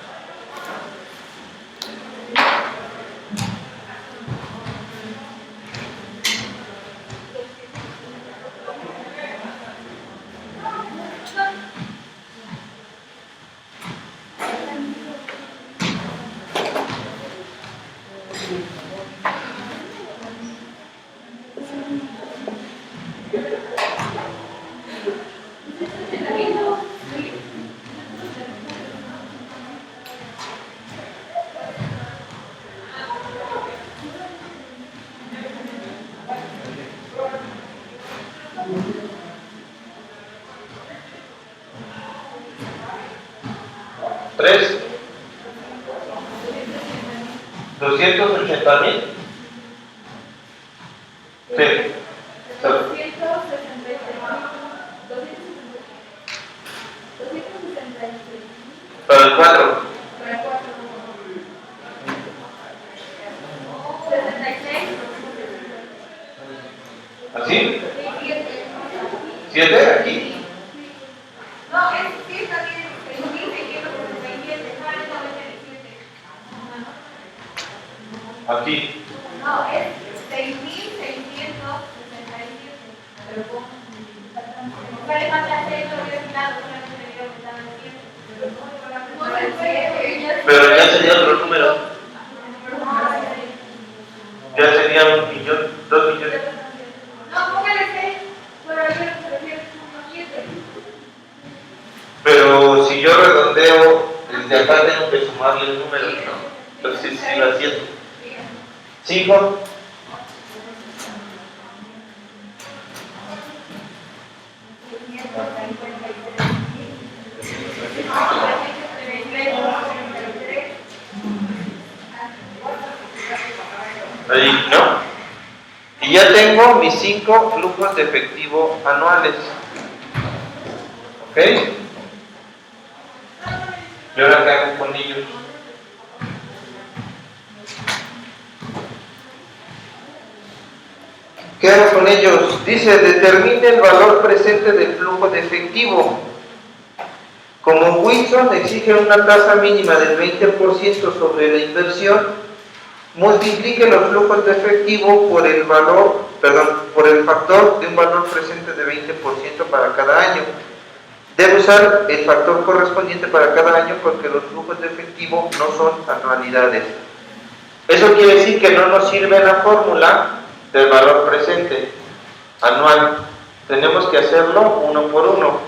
¿Tres? 280,000. Sí. Para el 4. 66. ¿Así? 7 aquí. No, es que está bien, 6,667. Aquí. No, es 6,667. Pero ¿cómo? ¿Cuál es más la serie? Lo había quitado, solamente le digo que estaba en 7. Pero ya sería otro número. Ya sería 1,000,000, 2,000,000. No, póngale 6. Pero yo prefiero 7. Pero si yo redondeo, desde acá tengo que sumarle el número, ¿no? Entonces sí lo haciendo. 5. Ahí, ¿no? Y ya tengo mis 5 flujos de efectivo anuales. ¿Ok? ¿Y ahora qué hago con ellos? ¿Qué hago con ellos? Dice, determine el valor presente del flujo de efectivo. Como Wilson exige una tasa mínima del 20% sobre la inversión, multiplique los flujos de efectivo por el factor de un valor presente de 20% para cada año. Debe usar el factor correspondiente para cada año porque los flujos de efectivo no son anualidades. Eso quiere decir que no nos sirve la fórmula del valor presente anual. Tenemos que hacerlo uno por uno.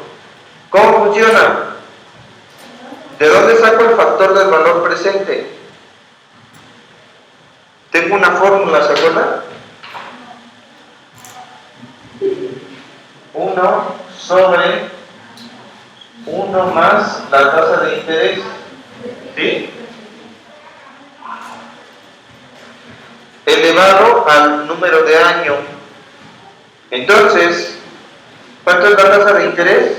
¿Cómo funciona? ¿De dónde saco el factor del valor presente? Tengo una fórmula, ¿se acuerdan? 1 sobre 1 más la tasa de interés. ¿Sí? Elevado al número de año. Entonces, ¿cuánto es la tasa de interés?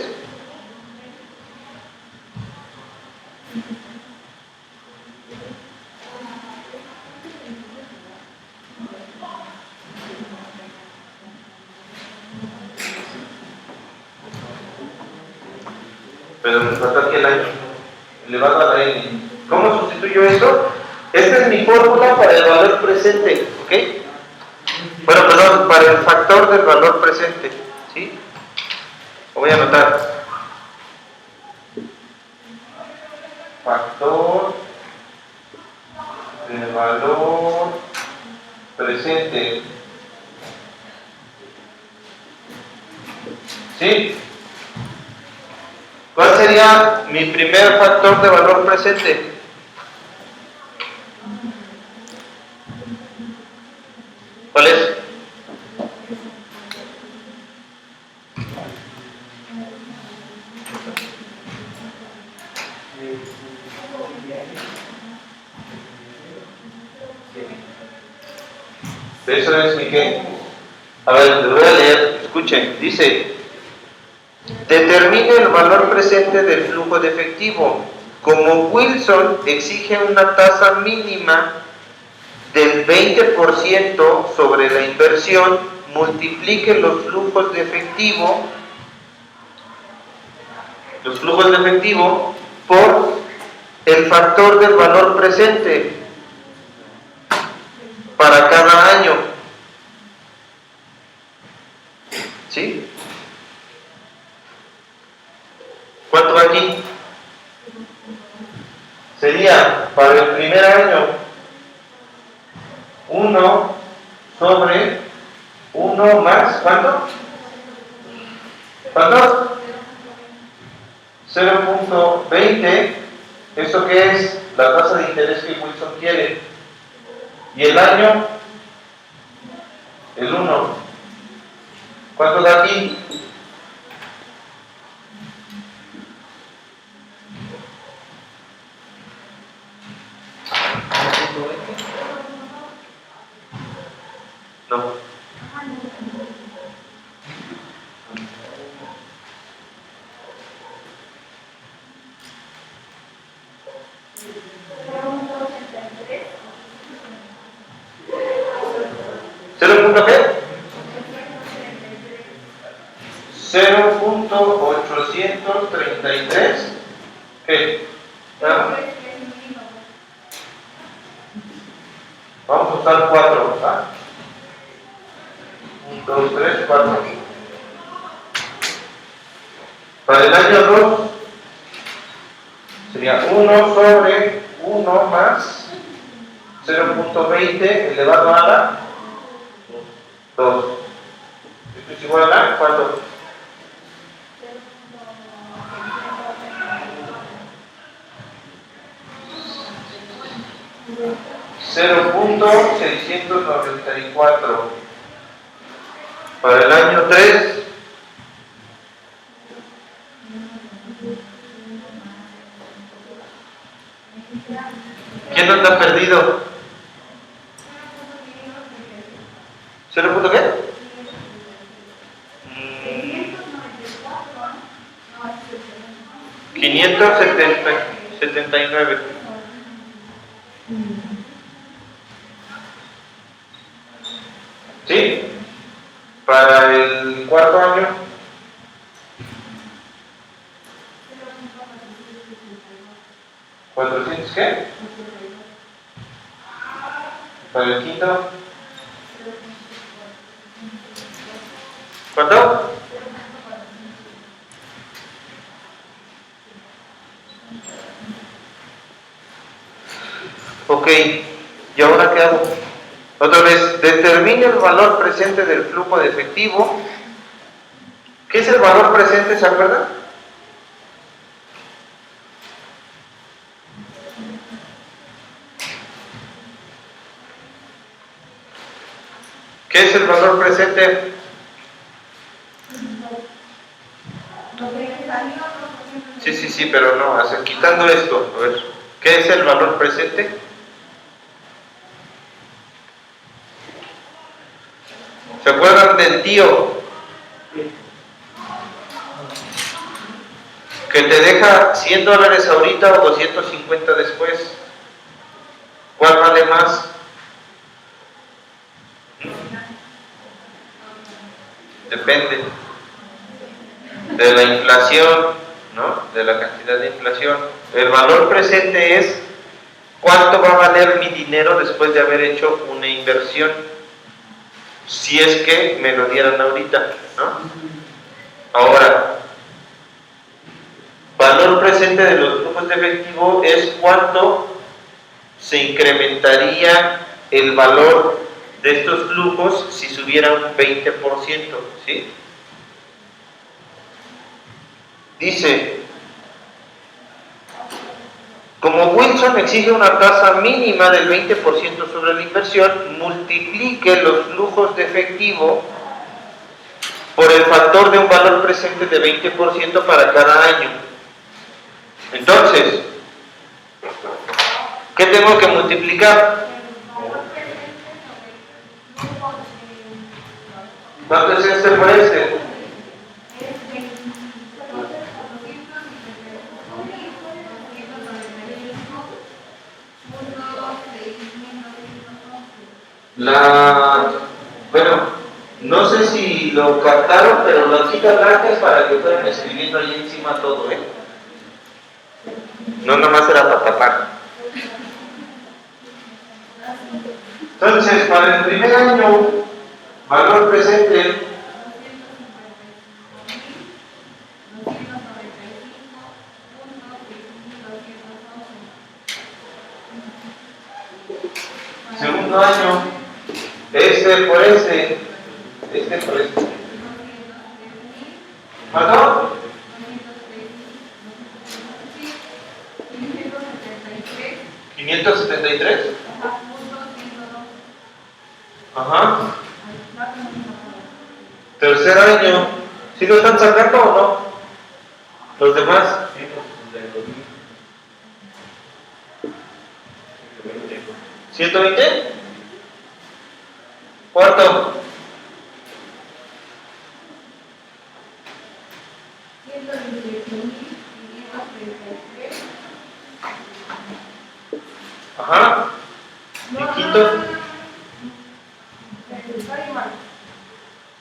Pero me falta aquí el año, elevado a la n. ¿Cómo sustituyo eso? Esta es mi fórmula para el valor presente, ¿ok? Bueno, perdón, para el factor del valor presente, ¿sí? Lo voy a anotar. Factor del valor presente. ¿Sí? ¿Cuál sería mi primer factor de valor presente? ¿Cuál es? Eso es mi qué. A ver, les voy a leer, escuchen, dice: determine el valor presente del flujo de efectivo. Como Wilson exige una tasa mínima del 20% sobre la inversión, multiplique los flujos de efectivo por el factor del valor presente para cada año. ¿Sí? ¿Cuánto va aquí? Sería para el primer año 1 sobre 1 más, ¿cuánto? ¿Cuánto? 0.20. ¿Eso qué es? La tasa de interés que Wilson quiere. Y el año, el 1. ¿Cuánto da aquí? No. ¿0.833? 0.833. ¿Qué? ¿Ah? Vamos a usar 4, ¿verdad? 1, 2, 3, 4. Para el año 2 sería 1 sobre 1 más 0.20 elevado a la 2. Esto es igual a ¿cuánto? 0.694. Para el año 3 ¿quién anda perdido? ¿0. Qué? 579. ¿Sí? Para el cuarto año. ¿400 qué? Para el quinto. ¿Cuánto? Ok, ¿y ahora qué hago? Otra vez, determine el valor presente del flujo de efectivo. ¿Qué es el valor presente, se acuerdan? ¿Qué es el valor presente? Sí, pero no, quitando esto, a ver, ¿qué es el valor presente? ¿Se acuerdan del tío que te deja $100 ahorita o 250 después? ¿Cuál vale más? Depende de la inflación, ¿no? De la cantidad de inflación. El valor presente es cuánto va a valer mi dinero después de haber hecho una inversión, si es que me lo dieran ahorita, ¿no? Ahora, valor presente de los flujos de efectivo es cuánto se incrementaría el valor de estos flujos si subiera un 20%, ¿sí? Dice, como Wilson exige una tasa mínima del 20% sobre la inversión, multiplique los flujos de efectivo por el factor de un valor presente de 20% para cada año. Entonces, ¿qué tengo que multiplicar? ¿Cuánto es este por este? Bueno, no sé si lo captaron, pero la hojita blanca es para que puedan escribiendo ahí encima todo, ¿eh? No, nomás era para tapar. Entonces, para el primer año, valor presente, segundo año, este por este por este. ¿Cuánto? 573. Ajá. Tercer año. ¿Sí lo están sacando o no? ¿Los demás? 120. Cuarto. 128.533. Ajá. ¿Y quinto?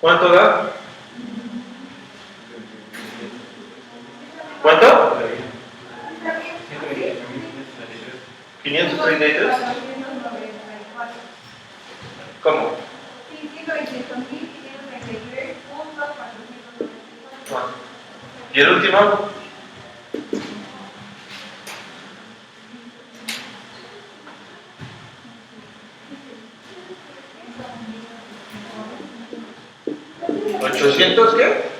¿Cuánto da? ¿Cuánto? 533. ¿Cómo? ¿Y el último? ¿800 qué?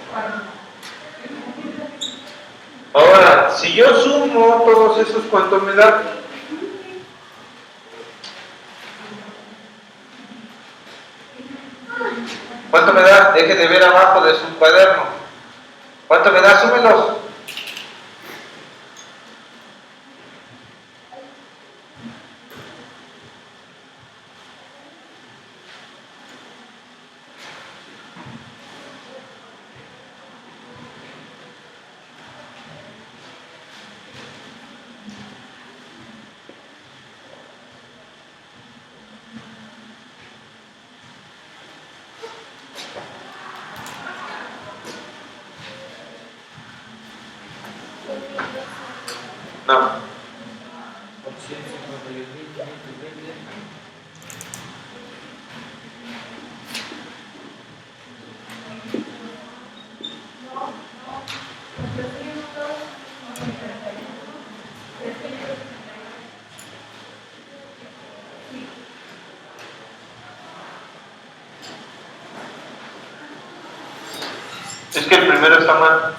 Ahora, si yo sumo todos esos, ¿cuánto me da? ¿Cuánto me da? Deje de ver abajo de su cuaderno. ¿Cuánto me da? Súmelos. No. 851.520. Es que el primero está mal.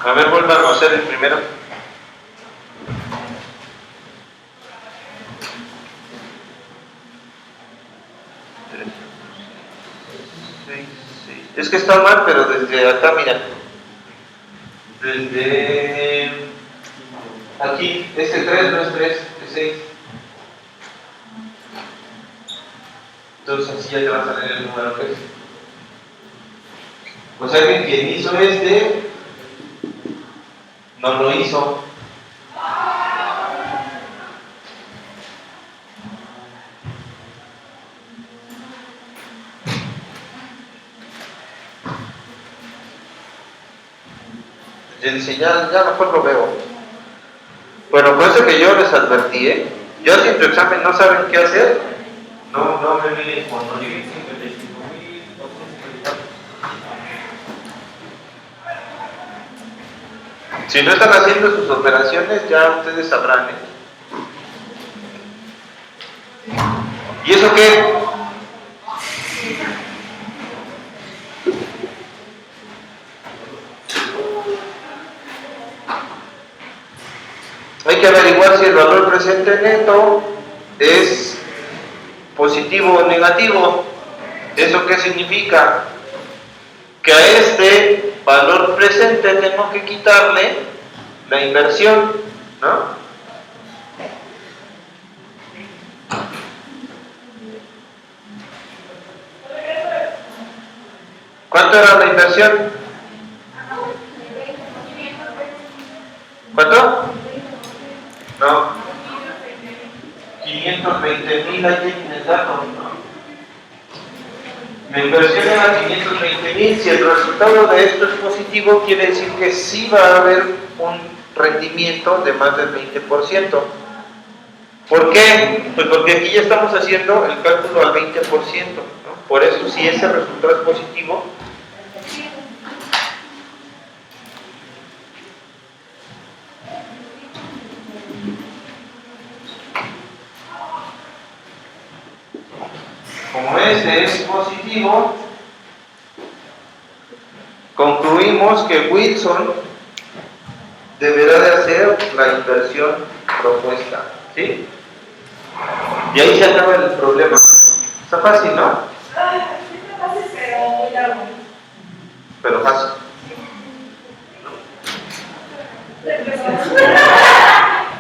A ver, vuelvan a hacer el primero. Es que está mal, pero desde acá, mira. Desde aquí, este 3 no es 3, es 6. Entonces así ya te va a salir el número que es. O sea que quien hizo este no lo hizo. Y dice, ya mejor lo veo. Bueno, por eso que yo les advertí, yo si en tu examen no saben qué hacer, no me miren con no. Si no están haciendo sus operaciones, ya ustedes sabrán. ¿Y eso qué? Hay que averiguar si el valor presente neto es positivo o negativo. ¿Eso qué significa? Que a este valor presente tengo que quitarle la inversión, ¿no? ¿Cuánto era la inversión? ¿Cuánto? No. 520,000 hay en el dato, ¿no? La inversión era 520,000. Si el resultado de esto es positivo, quiere decir que sí va a haber un rendimiento de más del 20%. ¿Por qué? Pues porque aquí ya estamos haciendo el cálculo al 20%, ¿no? Por eso, si ese resultado es positivo, como este es positivo, concluimos que Wilson deberá de hacer la inversión propuesta, ¿sí? Y ahí se acaba el problema. Está fácil, ¿no? Está fácil, pero muy largo. Pero fácil.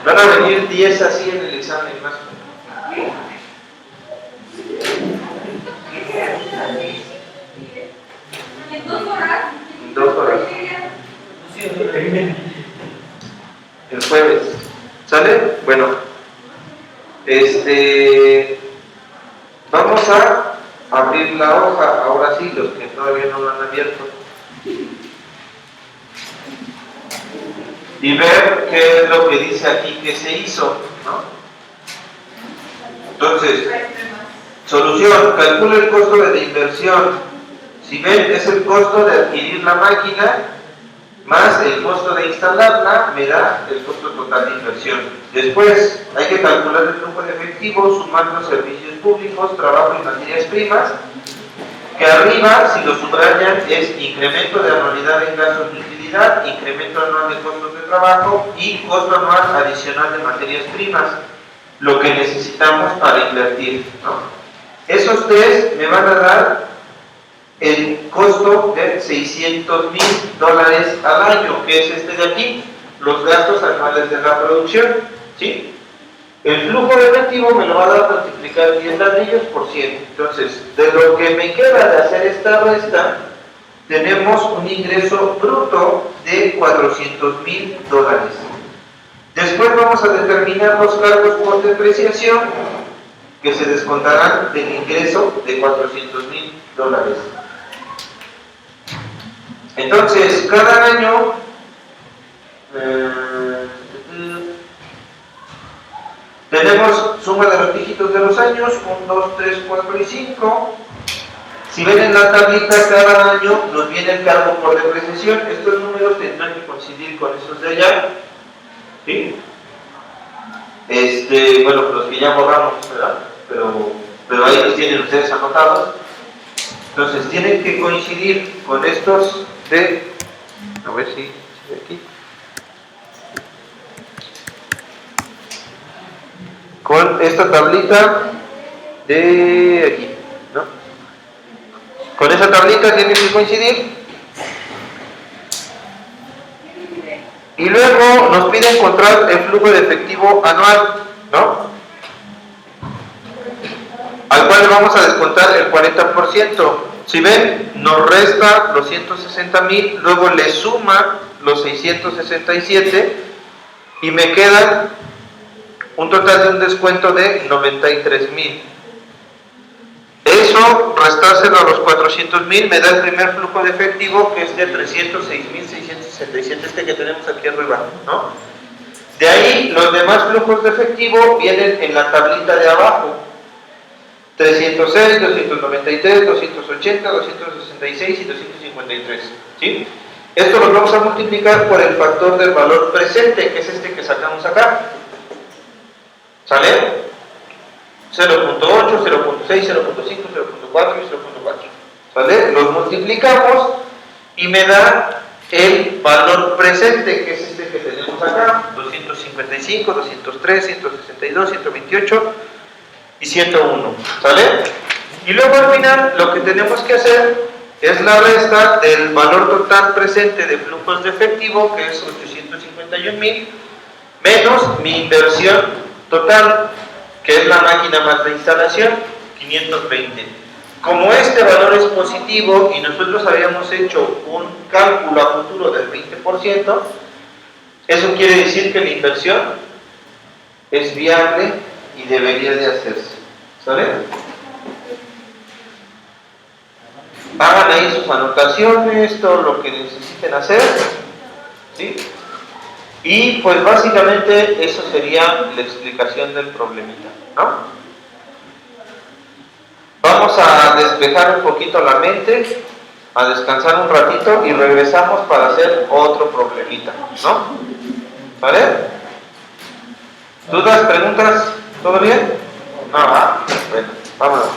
Van a venir 10 así en el examen más. ¿En 2 horas? En 2 horas. El jueves. ¿Sale? Bueno. Vamos a abrir la hoja, ahora sí, los que todavía no lo han abierto. Y ver qué es lo que dice aquí que se hizo, ¿no? Entonces, solución, calcula el costo de la inversión. Si ven, es el costo de adquirir la máquina más el costo de instalarla, me da el costo total de inversión. Después, hay que calcular el flujo de efectivo, sumar los servicios públicos, trabajo y materias primas, que arriba, si lo subrayan, es incremento de anualidad en gastos de utilidad, incremento anual de costos de trabajo y costo anual adicional de materias primas, lo que necesitamos para invertir, ¿no? Esos tres me van a dar el costo de $600,000 al año, que es este de aquí, los gastos anuales de la producción, ¿sí? El flujo de efectivo me lo va a dar multiplicar 10 ladrillos por 100. Entonces, de lo que me queda de hacer esta resta, tenemos un ingreso bruto de $400,000. Después vamos a determinar los cargos por depreciación que se descontarán del ingreso de $400,000. Entonces, cada año tenemos suma de los dígitos de los años, 1, 2, 3, 4 y 5. Si ven en la tablita, cada año nos viene el cargo por depreciación. Estos números tendrán que coincidir con esos de allá. ¿Sí? Bueno, los que ya borramos, ¿verdad? Pero ahí los tienen ustedes anotados. Entonces, tienen que coincidir con estos de... A ver si de aquí. Con esta tablita de aquí, ¿no? Con esa tablita tiene que coincidir. Y luego nos pide encontrar el flujo de efectivo anual, ¿no? Al cual le vamos a descontar el 40%. Si ven, nos resta los 160,000, luego le suma los 667 y me queda un total de un descuento de 93,000. Eso, restárselo a los 400,000, me da el primer flujo de efectivo, que es de 306,667, este que tenemos aquí arriba, ¿no? De ahí, los demás flujos de efectivo vienen en la tablita de abajo. 306, 293, 280, 266 y 253, ¿sí? Esto lo vamos a multiplicar por el factor del valor presente, que es este que sacamos acá. ¿Sale? 0.8, 0.6, 0.5, 0.4 y 0.4. ¿Sale? Los multiplicamos y me da el valor presente, que es este que tenemos acá: 255, 203, 162, 128 y 101. ¿Sale? Y luego al final lo que tenemos que hacer es la resta del valor total presente de flujos de efectivo, que es 851,000, menos mi inversión total, que es la máquina más la instalación, 520. Como este valor es positivo y nosotros habíamos hecho un cálculo a futuro del 20%, eso quiere decir que la inversión es viable y debería de hacerse. ¿Sale? Hagan ahí sus anotaciones, todo lo que necesiten hacer, ¿sí? Y pues básicamente eso sería la explicación del problemita, ¿no? Vamos a despejar un poquito la mente, a descansar un ratito y regresamos para hacer otro problemita, ¿no? ¿Vale? ¿Dudas, preguntas? ¿Todo bien? No, bueno, vámonos.